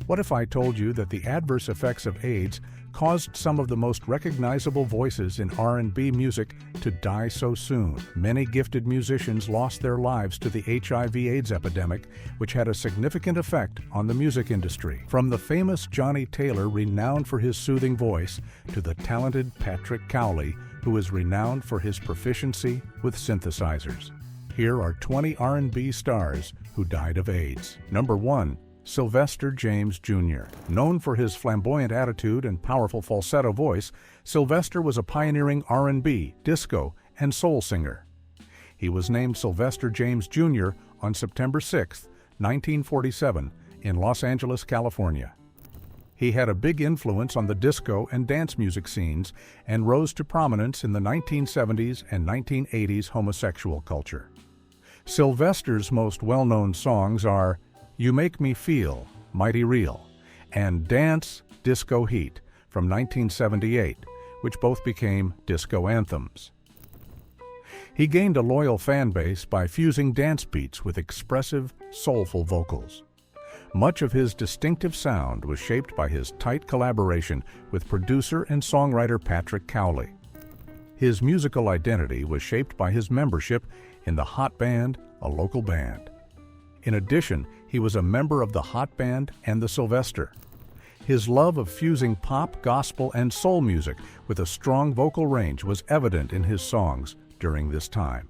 What if I told you that the adverse effects of AIDS caused some of the most recognizable voices in R&B music to die so soon? Many gifted musicians lost their lives to the HIV/AIDS epidemic, which had a significant effect on the music industry. From the famous Johnnie Taylor, renowned for his soothing voice, to the talented Patrick Cowley, who is renowned for his proficiency with synthesizers. Here are 20 R&B stars who died of AIDS. Number 1. Sylvester James Jr. Known for his flamboyant attitude and powerful falsetto voice, Sylvester was a pioneering R&B, disco, and soul singer. He was named Sylvester James Jr. on September 6, 1947, in Los Angeles, California. He had a big influence on the disco and dance music scenes and rose to prominence in the 1970s and 1980s homosexual culture. Sylvester's most well-known songs are You Make Me Feel, Mighty Real, and Dance, Disco Heat from 1978, which both became disco anthems. He gained a loyal fan base by fusing dance beats with expressive, soulful vocals. Much of his distinctive sound was shaped by his tight collaboration with producer and songwriter Patrick Cowley. His musical identity was shaped by his membership in the Hot Band, a local band. In addition, he was a member of the Hot Band and the Sylvester. His love of fusing pop, gospel, and soul music with a strong vocal range was evident in his songs during this time.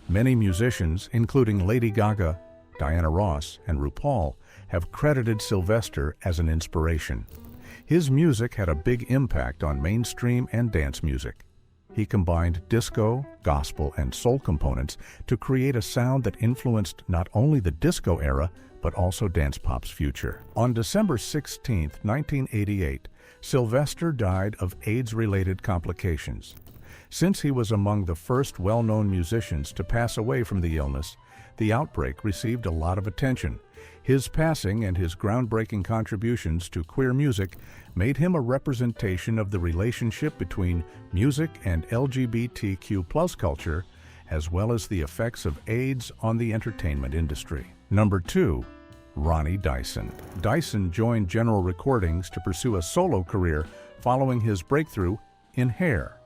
Many musicians, including Lady Gaga, Diana Ross, and RuPaul, have credited Sylvester as an inspiration. His music had a big impact on mainstream and dance music. He combined disco, gospel, and soul components to create a sound that influenced not only the disco era, but also dance pop's future. On December 16, 1988, Sylvester died of AIDS-related complications. Since he was among the first well-known musicians to pass away from the illness, the outbreak received a lot of attention. His passing and his groundbreaking contributions to queer music made him a representation of the relationship between music and LGBTQ+ culture, as well as the effects of AIDS on the entertainment industry. Number 2. Ronnie Dyson. Dyson joined General Recordings to pursue a solo career following his breakthrough in Hair.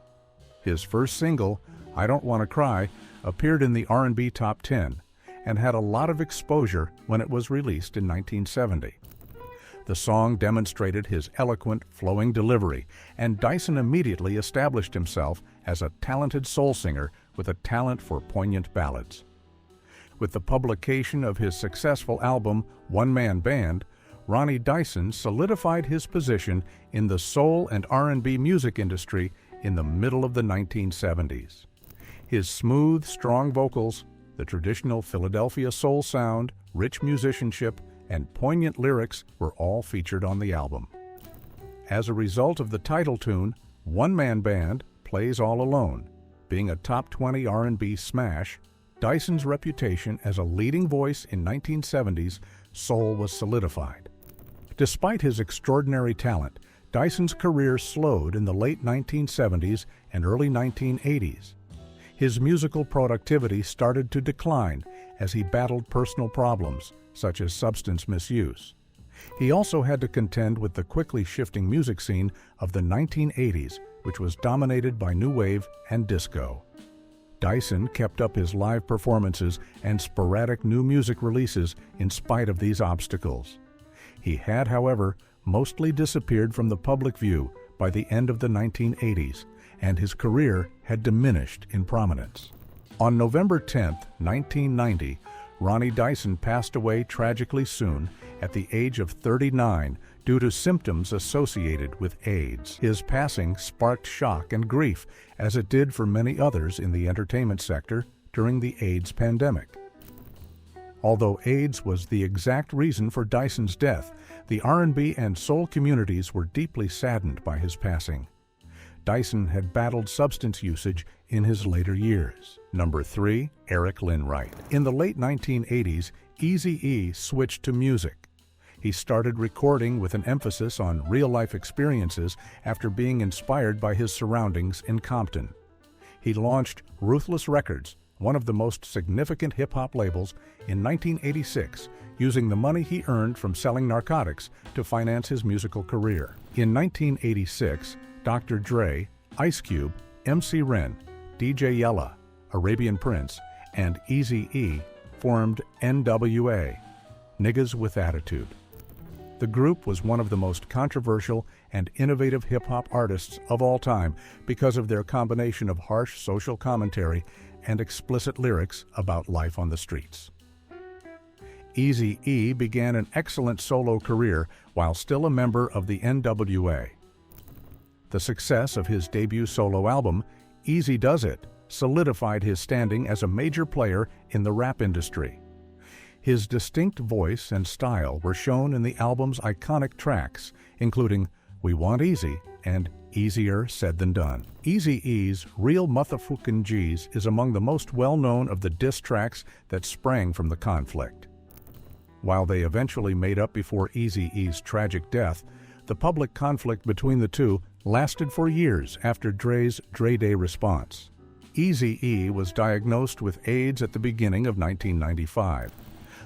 His first single, I Don't Want to Cry, appeared in the R&B Top 10 and had a lot of exposure when it was released in 1970. The song demonstrated his eloquent, flowing delivery, and Dyson immediately established himself as a talented soul singer with a talent for poignant ballads. With the publication of his successful album, One Man Band, Ronnie Dyson solidified his position in the soul and R&B music industry in the middle of the 1970s. His smooth, strong vocals, the traditional Philadelphia soul sound, rich musicianship, and poignant lyrics were all featured on the album. As a result of the title tune, One Man Band Plays All Alone, being a top 20 R&B smash, Dyson's reputation as a leading voice in 1970s soul was solidified. Despite his extraordinary talent, Dyson's career slowed in the late 1970s and early 1980s. His musical productivity started to decline as he battled personal problems, such as substance misuse. He also had to contend with the quickly shifting music scene of the 1980s, which was dominated by new wave and disco. Dyson kept up his live performances and sporadic new music releases in spite of these obstacles. He had, however, mostly disappeared from the public view by the end of the 1980s, and his career had diminished in prominence. On November 10, 1990, Ronnie Dyson passed away tragically soon at the age of 39 due to symptoms associated with AIDS. His passing sparked shock and grief, as it did for many others in the entertainment sector during the AIDS pandemic. Although AIDS was the exact reason for Dyson's death, the R&B and soul communities were deeply saddened by his passing. Dyson had battled substance usage in his later years. Number 3. Eric Lynn Wright. In the late 1980s, Eazy-E switched to music. He started recording with an emphasis on real-life experiences after being inspired by his surroundings in Compton. He launched Ruthless Records, one of the most significant hip-hop labels, in 1986, using the money he earned from selling narcotics to finance his musical career. In 1986, Dr. Dre, Ice Cube, MC Ren, DJ Yella, Arabian Prince, and Eazy-E formed NWA, Niggas with Attitude. The group was one of the most controversial and innovative hip-hop artists of all time because of their combination of harsh social commentary and explicit lyrics about life on the streets. Eazy-E began an excellent solo career while still a member of the NWA. The success of his debut solo album, Easy Does It, solidified his standing as a major player in the rap industry. His distinct voice and style were shown in the album's iconic tracks, including We Want Easy and Easier Said Than Done. Eazy-E's Real Motherfucking G's is among the most well-known of the diss tracks that sprang from the conflict. While they eventually made up before Eazy-E's tragic death, the public conflict between the two lasted for years after Dre's Dre Day response. Eazy-E was diagnosed with AIDS at the beginning of 1995.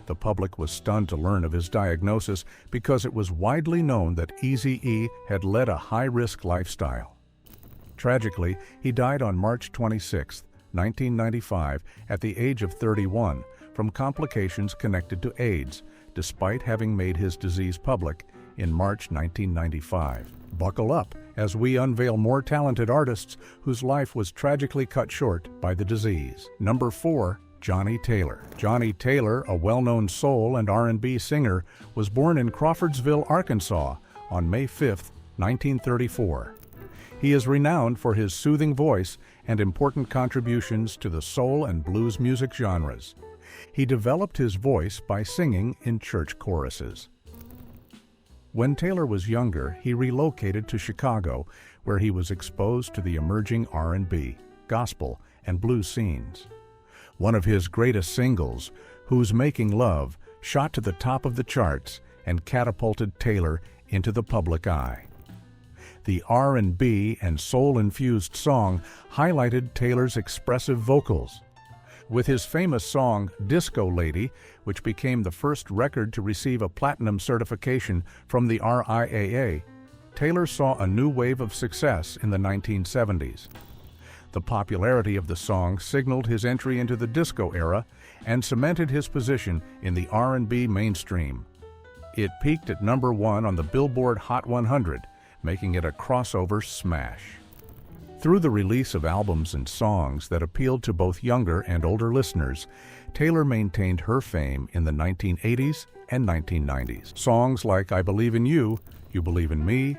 The public was stunned to learn of his diagnosis because it was widely known that Eazy-E had led a high-risk lifestyle. Tragically, he died on March 26, 1995, at the age of 31 from complications connected to AIDS, despite having made his disease public in March 1995. Buckle up as we unveil more talented artists whose life was tragically cut short by the disease. Number 4. Johnnie Taylor. Johnnie Taylor, a well-known soul and R&B singer, was born in Crawfordsville, Arkansas on May 5, 1934. He is renowned for his soothing voice and important contributions to the soul and blues music genres. He developed his voice by singing in church choruses. When Taylor was younger, he relocated to Chicago, where he was exposed to the emerging R&B, gospel, and blues scenes. One of his greatest singles, Who's Making Love, shot to the top of the charts and catapulted Taylor into the public eye. The R&B and soul-infused song highlighted Taylor's expressive vocals. With his famous song, Disco Lady, which became the first record to receive a platinum certification from the RIAA, Taylor saw a new wave of success in the 1970s. The popularity of the song signaled his entry into the disco era and cemented his position in the R&B mainstream. It peaked at number 1 on the Billboard Hot 100, making it a crossover smash. Through the release of albums and songs that appealed to both younger and older listeners, Taylor maintained her fame in the 1980s and 1990s. Songs like I Believe in You, You Believe in Me,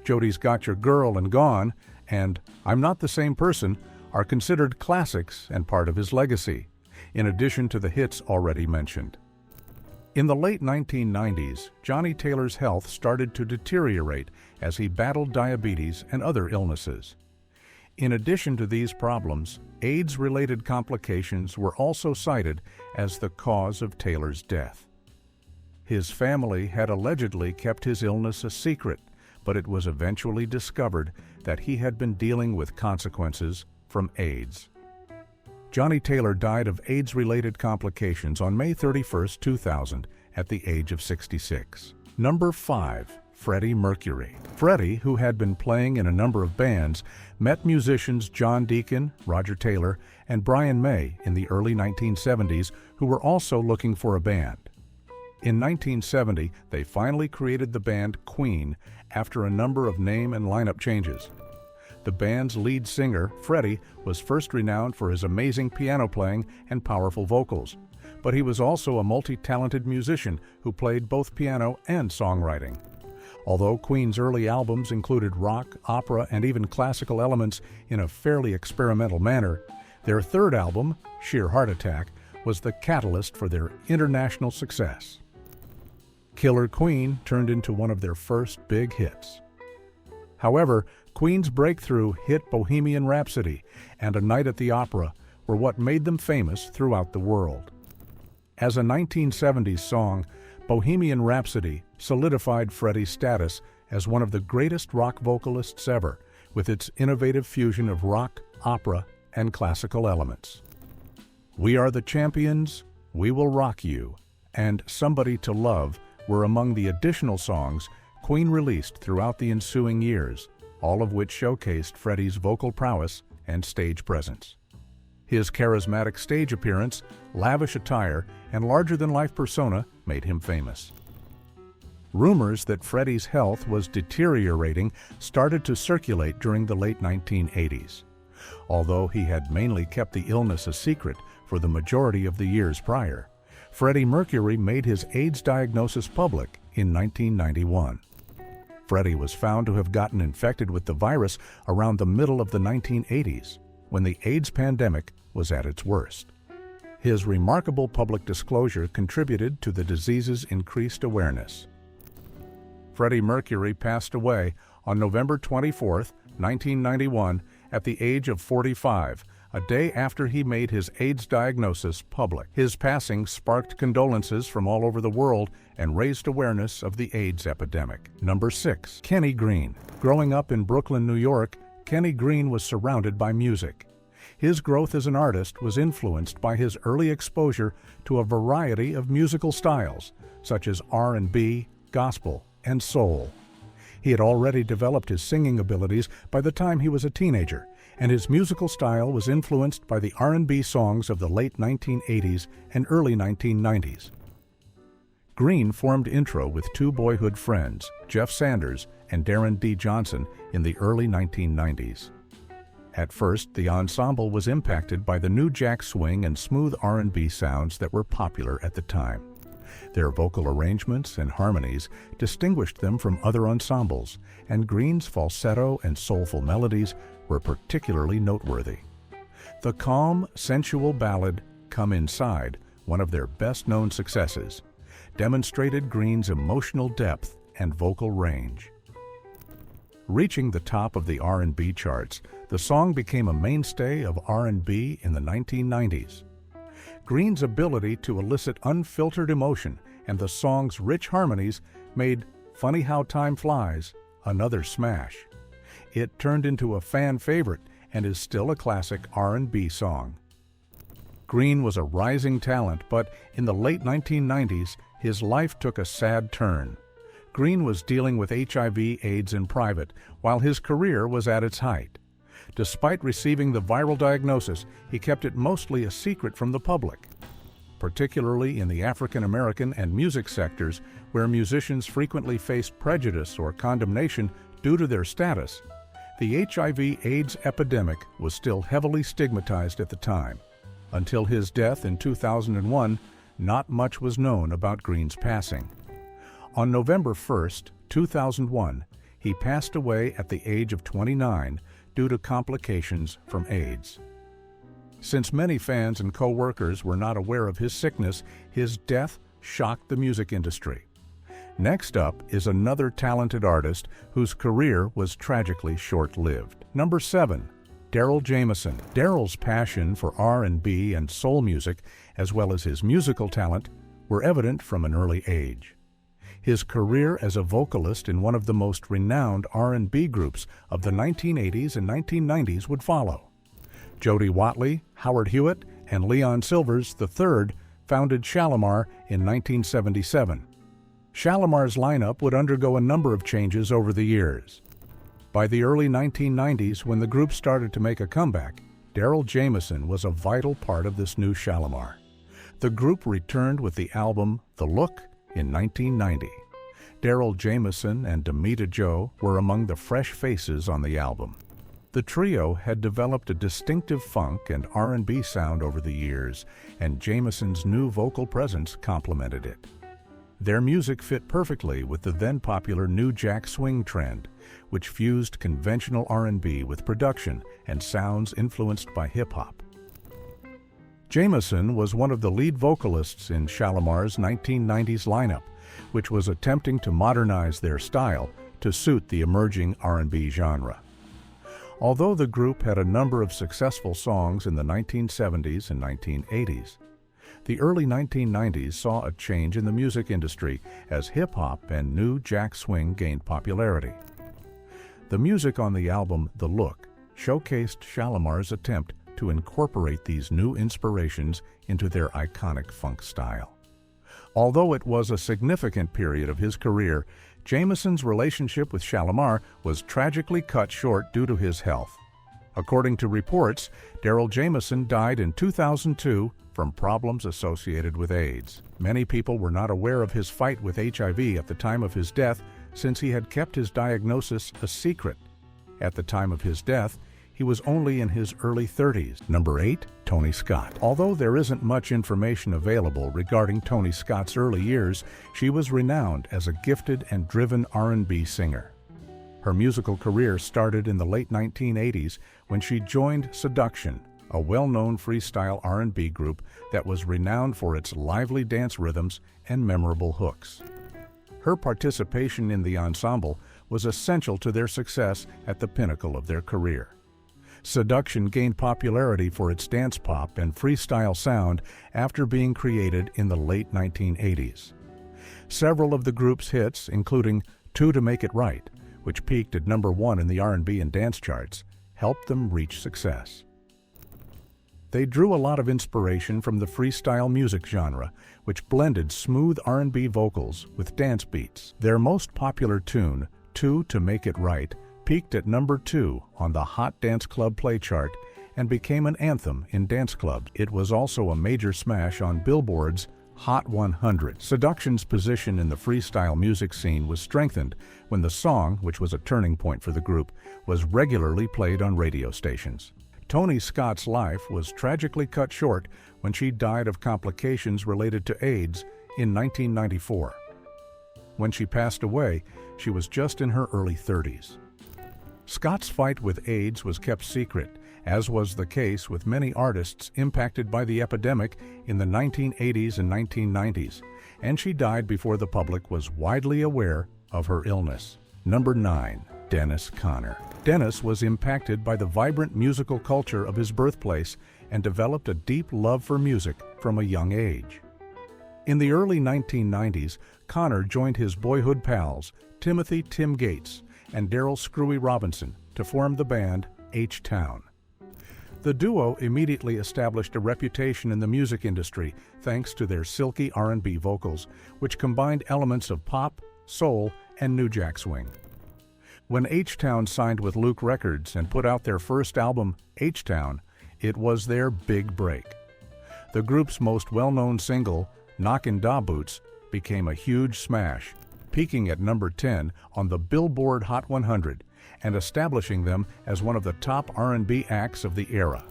Jody's Got Your Girl and Gone, and I'm Not the Same Person are considered classics and part of his legacy, in addition to the hits already mentioned. In the late 1990s, Johnnie Taylor's health started to deteriorate as he battled diabetes and other illnesses. In addition to these problems, AIDS-related complications were also cited as the cause of Taylor's death. His family had allegedly kept his illness a secret, but it was eventually discovered that he had been dealing with consequences from AIDS. Johnnie Taylor died of AIDS-related complications on May 31, 2000, at the age of 66. Number 5. Freddie Mercury. Freddie, who had been playing in a number of bands, met musicians John Deacon, Roger Taylor, and Brian May in the early 1970s, who were also looking for a band. In 1970, they finally created the band Queen after a number of name and lineup changes. The band's lead singer, Freddie, was first renowned for his amazing piano playing and powerful vocals, but he was also a multi-talented musician who played both piano and songwriting. Although Queen's early albums included rock, opera, and even classical elements in a fairly experimental manner, their third album, Sheer Heart Attack, was the catalyst for their international success. Killer Queen turned into one of their first big hits. However, Queen's breakthrough hit Bohemian Rhapsody and A Night at the Opera were what made them famous throughout the world. As a 1970s song, Bohemian Rhapsody solidified Freddie's status as one of the greatest rock vocalists ever, with its innovative fusion of rock, opera, and classical elements. We Are the Champions, We Will Rock You, and Somebody to Love were among the additional songs Queen released throughout the ensuing years, all of which showcased Freddie's vocal prowess and stage presence. His charismatic stage appearance, lavish attire, and larger-than-life persona made him famous. Rumors that Freddie's health was deteriorating started to circulate during the late 1980s. Although he had mainly kept the illness a secret for the majority of the years prior, Freddie Mercury made his AIDS diagnosis public in 1991. Freddie was found to have gotten infected with the virus around the middle of the 1980s, when the AIDS pandemic was at its worst. His remarkable public disclosure contributed to the disease's increased awareness. Freddie Mercury passed away on November 24, 1991, at the age of 45, a day after he made his AIDS diagnosis public. His passing sparked condolences from all over the world and raised awareness of the AIDS epidemic. Number 6. Kenny Greene. Growing up in Brooklyn, New York, Kenny Greene was surrounded by music. His growth as an artist was influenced by his early exposure to a variety of musical styles, such as R&B, gospel, and soul. He had already developed his singing abilities by the time he was a teenager, and his musical style was influenced by the R&B songs of the late 1980s and early 1990s. Greene formed Intro with two boyhood friends, Jeff Sanders and Darren D. Johnson, in the early 1990s. At first, the ensemble was impacted by the new jack swing and smooth R&B sounds that were popular at the time. Their vocal arrangements and harmonies distinguished them from other ensembles, and Greene's falsetto and soulful melodies were particularly noteworthy. The calm, sensual ballad, Come Inside, one of their best-known successes, demonstrated Greene's emotional depth and vocal range. Reaching the top of the R&B charts, the song became a mainstay of R&B in the 1990s. Greene's ability to elicit unfiltered emotion and the song's rich harmonies made Funny How Time Flies another smash. It turned into a fan favorite and is still a classic R&B song. Greene was a rising talent, but in the late 1990s, his life took a sad turn. Greene was dealing with HIV/AIDS in private, while his career was at its height. Despite receiving the viral diagnosis, he kept it mostly a secret from the public. Particularly in the African American and music sectors, where musicians frequently faced prejudice or condemnation due to their status, the HIV/AIDS epidemic was still heavily stigmatized at the time. Until his death in 2001, not much was known about Greene's passing. On November 1, 2001, he passed away at the age of 29 due to complications from AIDS. Since many fans and co-workers were not aware of his sickness, his death shocked the music industry. Next up is another talented artist whose career was tragically short-lived. Number 7. Darryl Jamison. Darryl's passion for R&B and soul music, as well as his musical talent, were evident from an early age. His career as a vocalist in one of the most renowned R&B groups of the 1980s and 1990s would follow. Jody Watley, Howard Hewitt, and Leon Silvers III founded Shalimar in 1977. Shalimar's lineup would undergo a number of changes over the years. By the early 1990s, when the group started to make a comeback, Darryl Jamison was a vital part of this new Shalimar. The group returned with the album The Look in 1990. Darryl Jamison and Demita Jo were among the fresh faces on the album. The trio had developed a distinctive funk and R&B sound over the years, and Jamison's new vocal presence complemented it. Their music fit perfectly with the then-popular new jack swing trend, which fused conventional R&B with production and sounds influenced by hip-hop. Jamison was one of the lead vocalists in Shalimar's 1990s lineup, which was attempting to modernize their style to suit the emerging R&B genre. Although the group had a number of successful songs in the 1970s and 1980s, the early 1990s saw a change in the music industry as hip-hop and new jack swing gained popularity. The music on the album The Look showcased Shalimar's attempt to incorporate these new inspirations into their iconic funk style. Although it was a significant period of his career, Jamison's relationship with Shalamar was tragically cut short due to his health. According to reports, Darryl Jamison died in 2002 from problems associated with AIDS. Many people were not aware of his fight with HIV at the time of his death, since he had kept his diagnosis a secret. At the time of his death, he was only in his early 30s. Number 8, Toni Scott. Although there isn't much information available regarding Toni Scott's early years, she was renowned as a gifted and driven R&B singer. Her musical career started in the late 1980s when she joined Seduction, a well-known freestyle R&B group that was renowned for its lively dance rhythms and memorable hooks. Her participation in the ensemble was essential to their success at the pinnacle of their career. Seduction gained popularity for its dance pop and freestyle sound after being created in the late 1980s. Several of the group's hits, including Two to Make It Right, which peaked at number 1 in the R&B and dance charts, helped them reach success. They drew a lot of inspiration from the freestyle music genre, which blended smooth R&B vocals with dance beats. Their most popular tune, Two to Make It Right, peaked at number 2 on the Hot Dance Club Play chart and became an anthem in dance clubs. It was also a major smash on Billboard's Hot 100. Seduction's position in the freestyle music scene was strengthened when the song, which was a turning point for the group, was regularly played on radio stations. Toni Scott's life was tragically cut short when she died of complications related to AIDS in 1994. When she passed away, she was just in her early 30s. Scott's fight with AIDS was kept secret, as was the case with many artists impacted by the epidemic in the 1980s and 1990s, and she died before the public was widely aware of her illness. Number 9. Dennis Conner. Dennis was impacted by the vibrant musical culture of his birthplace and developed a deep love for music from a young age. In the early 1990s, Conner joined his boyhood pals, Timothy "Tim" Gates and Daryl "Screwy" Robinson, to form the band H-Town. The duo immediately established a reputation in the music industry thanks to their silky R&B vocals, which combined elements of pop, soul, and New Jack Swing. When H-Town signed with Luke Records and put out their first album, H-Town, it was their big break. The group's most well-known single, Knockin' Da Boots, became a huge smash, peaking at number 10 on the Billboard Hot 100 and establishing them as one of the top R&B acts of the era.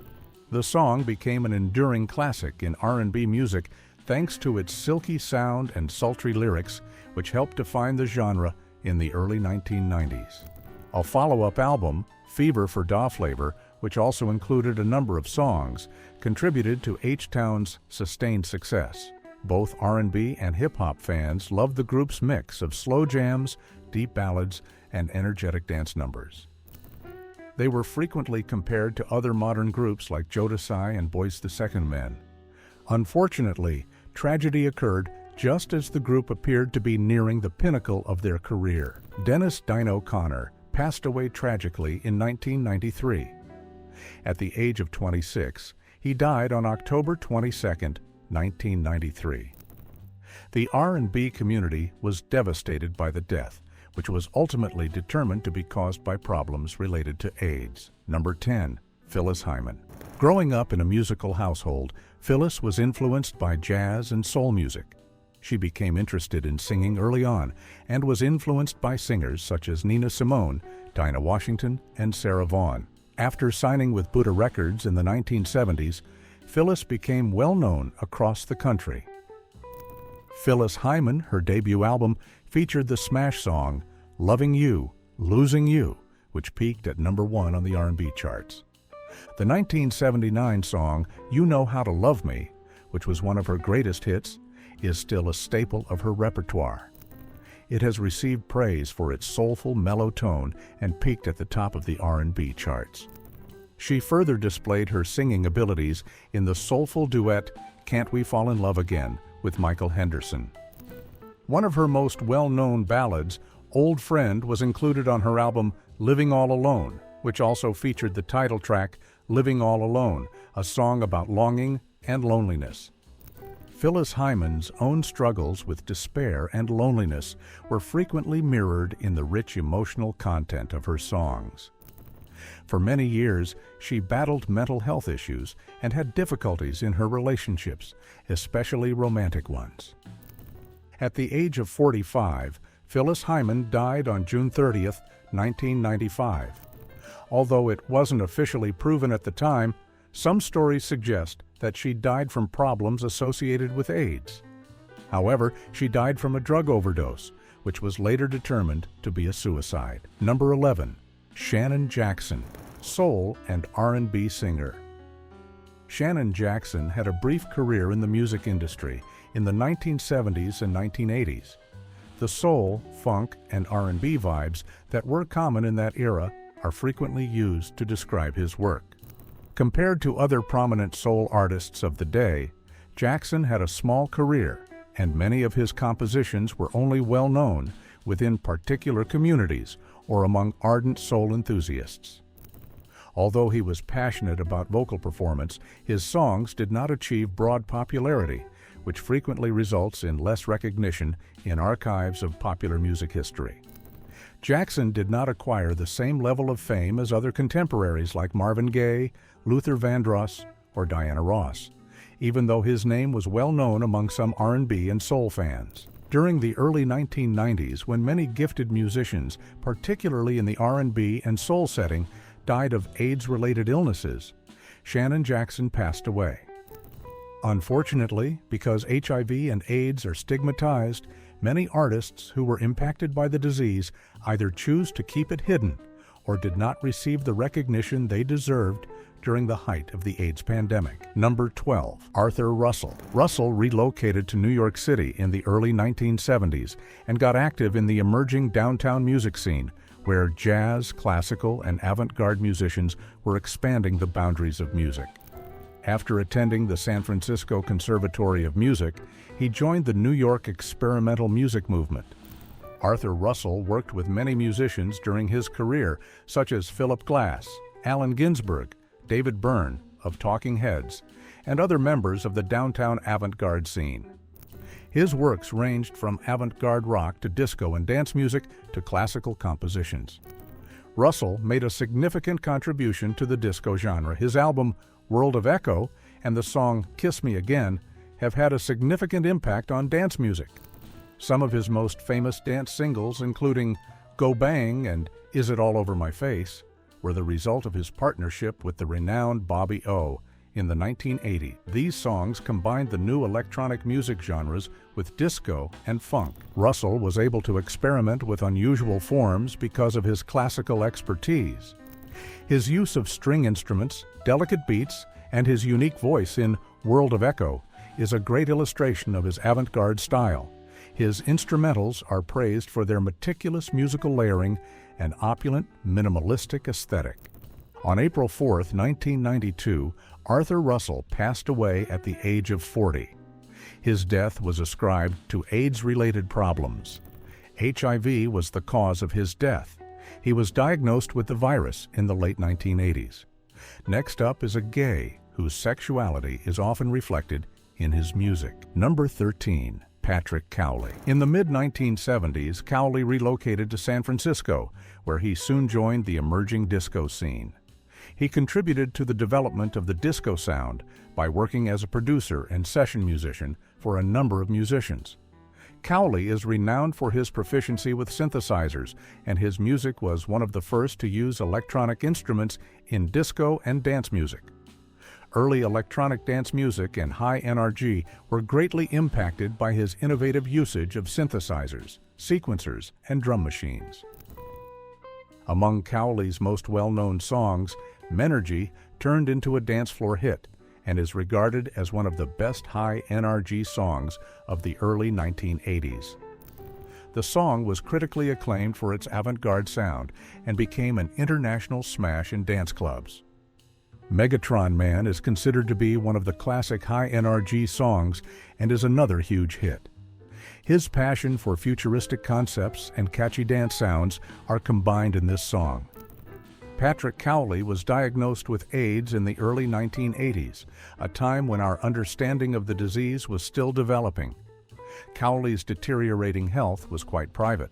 The song became an enduring classic in R&B music thanks to its silky sound and sultry lyrics, which helped define the genre in the early 1990s. A follow-up album, Fever for Da Flavor, which also included a number of songs, contributed to H-Town's sustained success. Both R&B and hip-hop fans loved the group's mix of slow jams, deep ballads, and energetic dance numbers. They were frequently compared to other modern groups like Jodeci and Boyz II Men. Unfortunately, tragedy occurred just as the group appeared to be nearing the pinnacle of their career. Dennis "Dino" Conner passed away tragically in 1993. At the age of 26, he died on October 22, 1993. The R&B community was devastated by the death, which was ultimately determined to be caused by problems related to AIDS. Number 10. Phyllis Hyman. Growing up in a musical household, Phyllis was influenced by jazz and soul music. She became interested in singing early on and was influenced by singers such as Nina Simone, Dinah Washington, and Sarah Vaughan. After signing with Buddah Records in the 1970s, Phyllis became well-known across the country. Phyllis Hyman, her debut album, featured the smash song Loving You, Losing You, which peaked at number 1 on the R&B charts. The 1979 song You Know How to Love Me, which was one of her greatest hits, is still a staple of her repertoire. It has received praise for its soulful, mellow tone and peaked at the top of the R&B charts. She further displayed her singing abilities in the soulful duet Can't We Fall in Love Again with Michael Henderson. One of her most well-known ballads, Old Friend, was included on her album Living All Alone, which also featured the title track Living All Alone, a song about longing and loneliness. Phyllis Hyman's own struggles with despair and loneliness were frequently mirrored in the rich emotional content of her songs. For many years, she battled mental health issues and had difficulties in her relationships, especially romantic ones. At the age of 45, Phyllis Hyman died on June 30, 1995. Although it wasn't officially proven at the time, some stories suggest that she died from problems associated with AIDS. However, she died from a drug overdose, which was later determined to be a suicide. Number 11. Shannon Jackson, soul and R&B singer. Shannon Jackson had a brief career in the music industry in the 1970s and 1980s. The soul, funk, and R&B vibes that were common in that era are frequently used to describe his work. Compared to other prominent soul artists of the day, Jackson had a small career, and many of his compositions were only well known within particular communities or among ardent soul enthusiasts. Although he was passionate about vocal performance, his songs did not achieve broad popularity, which frequently results in less recognition in archives of popular music history. Jackson did not acquire the same level of fame as other contemporaries like Marvin Gaye, Luther Vandross, or Diana Ross, even though his name was well known among some R&B and soul fans. During the early 1990s, when many gifted musicians, particularly in the R&B and soul setting, died of AIDS-related illnesses, Shannon Jackson passed away. Unfortunately, because HIV and AIDS are stigmatized, many artists who were impacted by the disease either choose to keep it hidden or did not receive the recognition they deserved during the height of the AIDS pandemic. Number 12. Arthur Russell. Russell relocated to New York City in the early 1970s and got active in the emerging downtown music scene, where jazz, classical, and avant-garde musicians were expanding the boundaries of music. After attending the San Francisco Conservatory of Music, he joined the New York experimental music movement. Arthur Russell worked with many musicians during his career, such as Philip Glass, Allen Ginsberg, David Byrne of Talking Heads, and other members of the downtown avant-garde scene. His works ranged from avant-garde rock to disco and dance music to classical compositions. Russell made a significant contribution to the disco genre. His album, World of Echo, and the song Kiss Me Again have had a significant impact on dance music. Some of his most famous dance singles, including Go Bang and Is It All Over My Face, were the result of his partnership with the renowned Bobby O in the 1980s. These songs combined the new electronic music genres with disco and funk. Russell was able to experiment with unusual forms because of his classical expertise. His use of string instruments, delicate beats, and his unique voice in World of Echo is a great illustration of his avant-garde style. His instrumentals are praised for their meticulous musical layering and opulent, minimalistic aesthetic. On April 4, 1992, Arthur Russell passed away at the age of 40. His death was ascribed to AIDS-related problems. HIV was the cause of his death. He was diagnosed with the virus in the late 1980s. Next up is a gay whose sexuality is often reflected in his music. Number 13. Patrick Cowley. In the mid-1970s, Cowley relocated to San Francisco, where he soon joined the emerging disco scene. He contributed to the development of the disco sound by working as a producer and session musician for a number of musicians. Cowley is renowned for his proficiency with synthesizers, and his music was one of the first to use electronic instruments in disco and dance music. Early electronic dance music and high NRG were greatly impacted by his innovative usage of synthesizers, sequencers, and drum machines. Among Cowley's most well-known songs, Menergy turned into a dance floor hit and is regarded as one of the best high NRG songs of the early 1980s. The song was critically acclaimed for its avant-garde sound and became an international smash in dance clubs. Megatron Man is considered to be one of the classic high NRG songs and is another huge hit. His passion for futuristic concepts and catchy dance sounds are combined in this song. Patrick Cowley was diagnosed with AIDS in the early 1980s, a time when our understanding of the disease was still developing. Cowley's deteriorating health was quite private,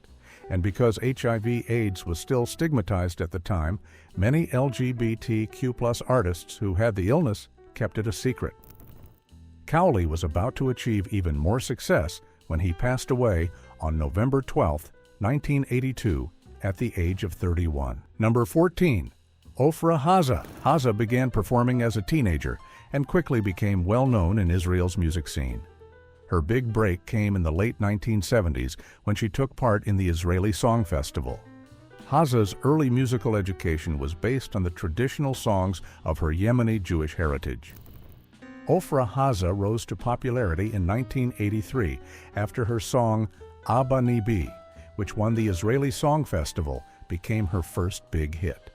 and because HIV/AIDS was still stigmatized at the time, many LGBTQ+ artists who had the illness kept it a secret. Cowley was about to achieve even more success when he passed away on November 12, 1982, at the age of 31. Number 14. Ofra Haza. Haza began performing as a teenager and quickly became well known in Israel's music scene. Her big break came in the late 1970s when she took part in the Israeli Song Festival. Haza's early musical education was based on the traditional songs of her Yemeni Jewish heritage. Ofra Haza rose to popularity in 1983 after her song Abba Nibi, which won the Israeli Song Festival, became her first big hit.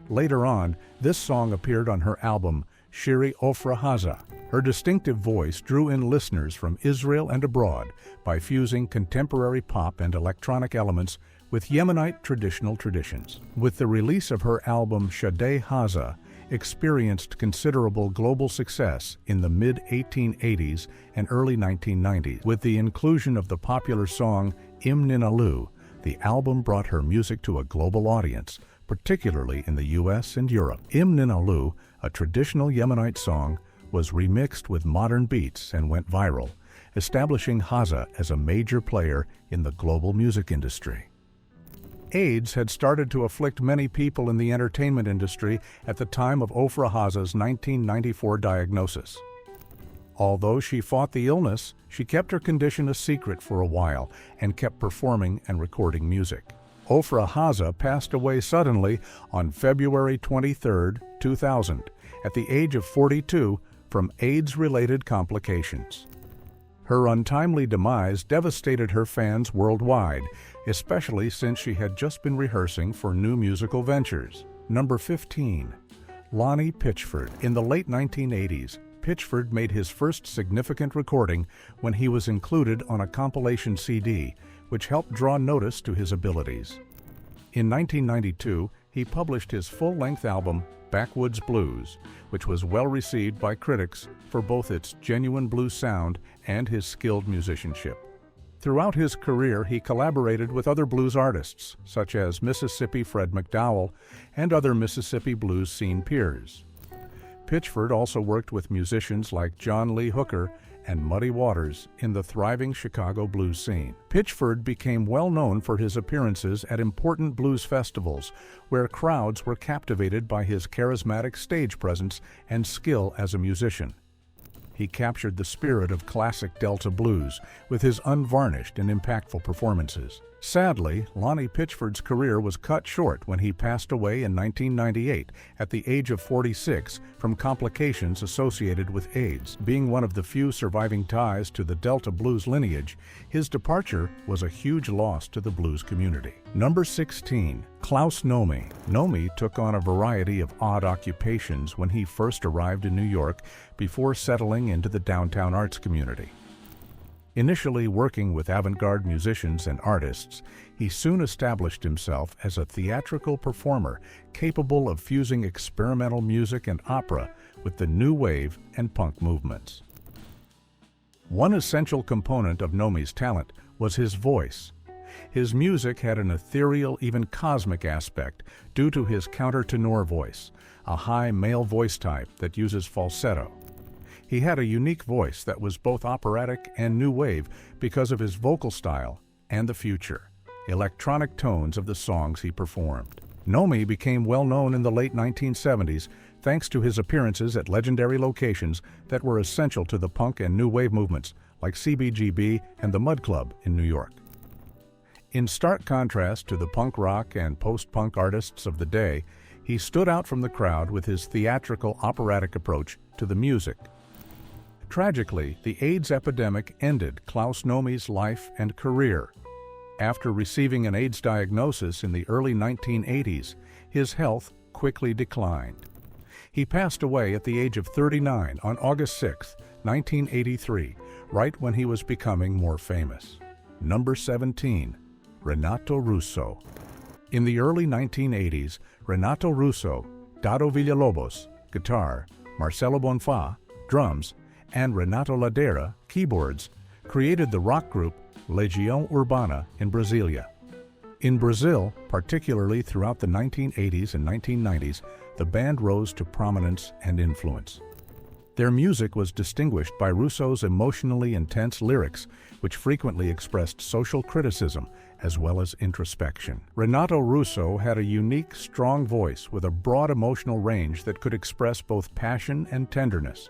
Later on, this song appeared on her album Shiri Ofra Haza. Her distinctive voice drew in listeners from Israel and abroad by fusing contemporary pop and electronic elements with Yemenite traditional traditions. With the release of her album Shadei Haza, experienced considerable global success in the mid-1880s and early 1990s. With the inclusion of the popular song Im Ninalu, the album brought her music to a global audience, particularly in the US and Europe. Im Ninalu, a traditional Yemenite song, was remixed with modern beats and went viral, establishing Haza as a major player in the global music industry. AIDS had started to afflict many people in the entertainment industry at the time of Ofra Haza's 1994 diagnosis. Although she fought the illness, she kept her condition a secret for a while and kept performing and recording music. Ofra Haza passed away suddenly on February 23, 2000, at the age of 42 from AIDS-related complications. Her untimely demise devastated her fans worldwide, especially since she had just been rehearsing for new musical ventures. Number 15. Lonnie Pitchford. In the late 1980s, Pitchford made his first significant recording when he was included on a compilation CD, which helped draw notice to his abilities. In 1992, he published his full-length album, Backwoods Blues, which was well received by critics for both its genuine blues sound and his skilled musicianship. Throughout his career, he collaborated with other blues artists, such as Mississippi Fred McDowell and other Mississippi blues scene peers. Pitchford also worked with musicians like John Lee Hooker and Muddy Waters in the thriving Chicago blues scene. Pitchford became well known for his appearances at important blues festivals, where crowds were captivated by his charismatic stage presence and skill as a musician. He captured the spirit of classic Delta blues with his unvarnished and impactful performances. Sadly, Lonnie Pitchford's career was cut short when he passed away in 1998 at the age of 46 from complications associated with AIDS. Being one of the few surviving ties to the Delta blues lineage, his departure was a huge loss to the blues community. Number 16. Klaus Nomi. Nomi took on a variety of odd occupations when he first arrived in New York before settling into the downtown arts community. Initially working with avant-garde musicians and artists, he soon established himself as a theatrical performer capable of fusing experimental music and opera with the new wave and punk movements. One essential component of Nomi's talent was his voice. His music had an ethereal, even cosmic aspect due to his countertenor voice, a high male voice type that uses falsetto. He had a unique voice that was both operatic and new wave because of his vocal style and the future, electronic tones of the songs he performed. Nomi became well known in the late 1970s thanks to his appearances at legendary locations that were essential to the punk and new wave movements, like CBGB and the Mud Club in New York. In stark contrast to the punk rock and post-punk artists of the day, he stood out from the crowd with his theatrical operatic approach to the music. Tragically, the AIDS epidemic ended Klaus Nomi's life and career. After receiving an AIDS diagnosis in the early 1980s, his health quickly declined. He passed away at the age of 39 on August 6, 1983, right when he was becoming more famous. Number 17. Renato Russo. In the early 1980s, Renato Russo, Dado Villalobos, guitar, Marcelo Bonfá, drums, and Renato Ladeira, keyboards, created the rock group Legião Urbana in Brasília. In Brazil, particularly throughout the 1980s and 1990s, the band rose to prominence and influence. Their music was distinguished by Russo's emotionally intense lyrics, which frequently expressed social criticism as well as introspection. Renato Russo had a unique, strong voice with a broad emotional range that could express both passion and tenderness.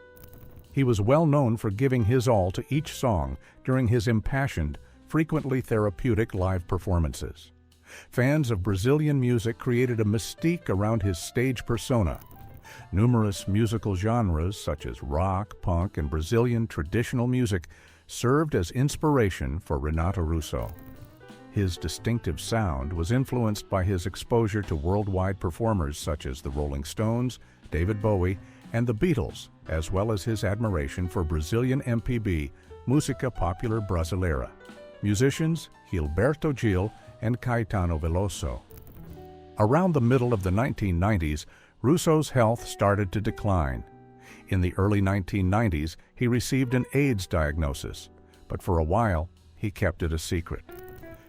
He was well known for giving his all to each song during his impassioned, frequently therapeutic live performances. Fans of Brazilian music created a mystique around his stage persona. Numerous musical genres such as rock, punk, and Brazilian traditional music served as inspiration for Renato Russo. His distinctive sound was influenced by his exposure to worldwide performers such as the Rolling Stones, David Bowie, and the Beatles, as well as his admiration for Brazilian MPB, Música Popular Brasileira, musicians Gilberto Gil and Caetano Veloso. Around the middle of the 1990s, Russo's health started to decline. In the early 1990s, he received an AIDS diagnosis, but for a while, he kept it a secret.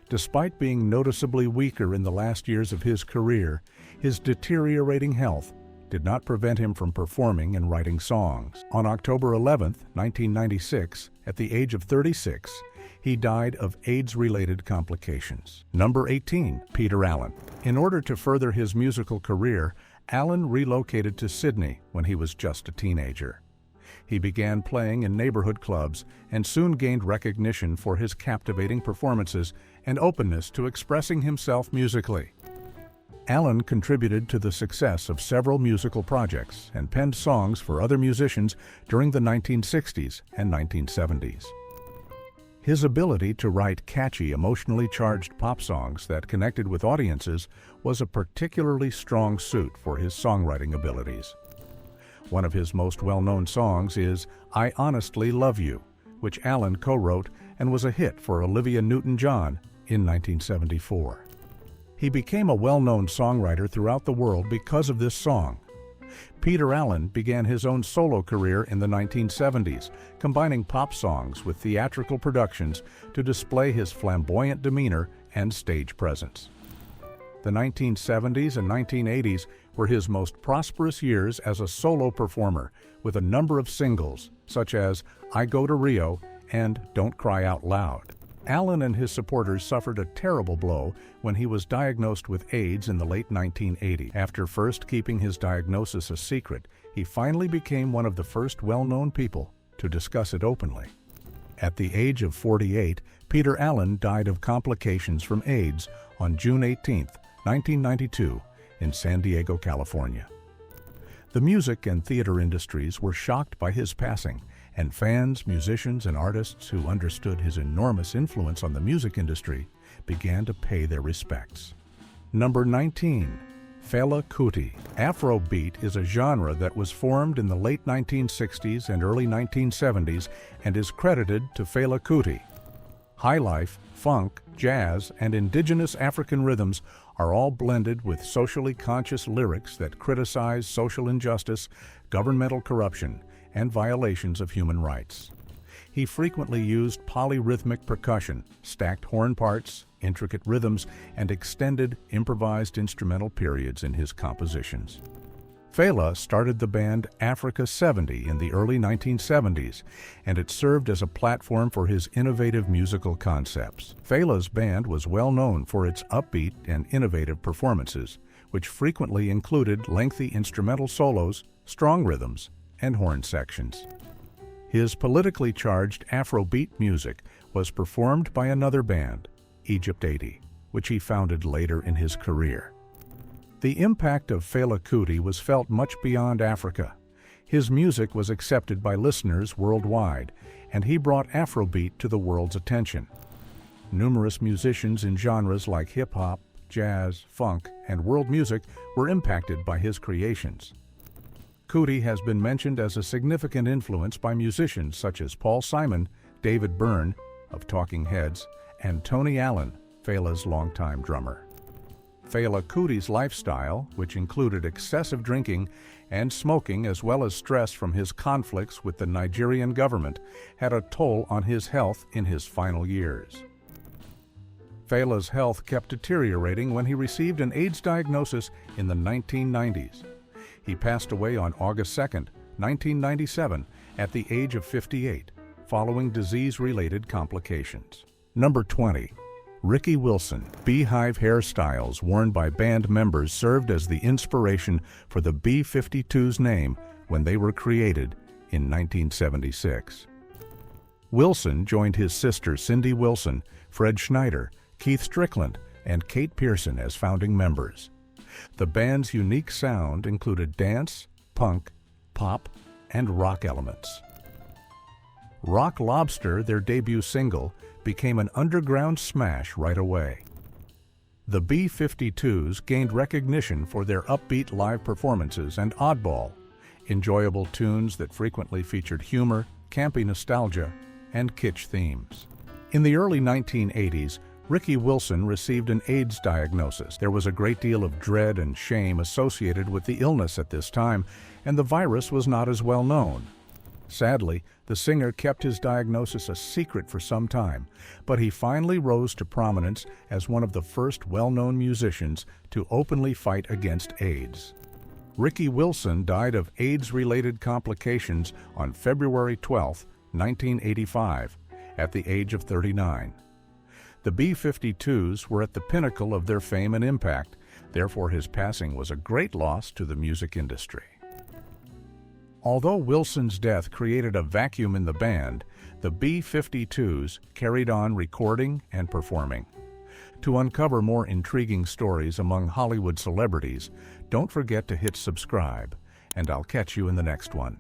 Despite being noticeably weaker in the last years of his career, his deteriorating health did not prevent him from performing and writing songs. On October 11, 1996, at the age of 36, he died of AIDS-related complications. Number 18, Peter Allen. In order to further his musical career, Allen relocated to Sydney when he was just a teenager. He began playing in neighborhood clubs and soon gained recognition for his captivating performances and openness to expressing himself musically. Allen contributed to the success of several musical projects and penned songs for other musicians during the 1960s and 1970s. His ability to write catchy, emotionally charged pop songs that connected with audiences was a particularly strong suit for his songwriting abilities. One of his most well-known songs is I Honestly Love You, which Allen co-wrote and was a hit for Olivia Newton-John in 1974. He became a well-known songwriter throughout the world because of this song. Peter Allen began his own solo career in the 1970s, combining pop songs with theatrical productions to display his flamboyant demeanor and stage presence. The 1970s and 1980s were his most prosperous years as a solo performer, with a number of singles, such as I Go to Rio and Don't Cry Out Loud. Allen and his supporters suffered a terrible blow when he was diagnosed with AIDS in the late 1980s. After first keeping his diagnosis a secret, he finally became one of the first well-known people to discuss it openly. At the age of 48, Peter Allen died of complications from AIDS on June 18, 1992, in San Diego, California. The music and theater industries were shocked by his passing, and fans, musicians, and artists who understood his enormous influence on the music industry began to pay their respects. Number 19. Fela Kuti. Afrobeat is a genre that was formed in the late 1960s and early 1970s and is credited to Fela Kuti. Highlife, funk, jazz, and indigenous African rhythms are all blended with socially conscious lyrics that criticize social injustice, governmental corruption, and violations of human rights. He frequently used polyrhythmic percussion, stacked horn parts, intricate rhythms, and extended improvised instrumental periods in his compositions. Fela started the band Africa 70 in the early 1970s, and it served as a platform for his innovative musical concepts. Fela's band was well known for its upbeat and innovative performances, which frequently included lengthy instrumental solos, strong rhythms, and horn sections. His politically charged Afrobeat music was performed by another band, Egypt 80, which he founded later in his career. The impact of Fela Kuti was felt much beyond Africa. His music was accepted by listeners worldwide, and he brought Afrobeat to the world's attention. Numerous musicians in genres like hip-hop, jazz, funk, and world music were impacted by his creations. Kuti has been mentioned as a significant influence by musicians such as Paul Simon, David Byrne of Talking Heads, and Tony Allen, Fela's longtime drummer. Fela Kuti's lifestyle, which included excessive drinking and smoking as well as stress from his conflicts with the Nigerian government, had a toll on his health in his final years. Fela's health kept deteriorating when he received an AIDS diagnosis in the 1990s. He passed away on August 2, 1997, at the age of 58, following disease-related complications. Number 20. Ricky Wilson. Beehive hairstyles worn by band members served as the inspiration for the B-52's name when they were created in 1976. Wilson joined his sister Cindy Wilson, Fred Schneider, Keith Strickland, and Kate Pearson as founding members. The band's unique sound included dance, punk, pop, and rock elements. Rock Lobster, their debut single, became an underground smash right away. The B-52s gained recognition for their upbeat live performances and oddball, enjoyable tunes that frequently featured humor, campy nostalgia, and kitsch themes. In the early 1980s, Ricky Wilson received an AIDS diagnosis. There was a great deal of dread and shame associated with the illness at this time, and the virus was not as well known. Sadly, the singer kept his diagnosis a secret for some time, but he finally rose to prominence as one of the first well-known musicians to openly fight against AIDS. Ricky Wilson died of AIDS-related complications on February 12, 1985, at the age of 39. The B-52s were at the pinnacle of their fame and impact, therefore his passing was a great loss to the music industry. Although Wilson's death created a vacuum in the band, the B-52s carried on recording and performing. To uncover more intriguing stories among Hollywood celebrities, don't forget to hit subscribe, and I'll catch you in the next one.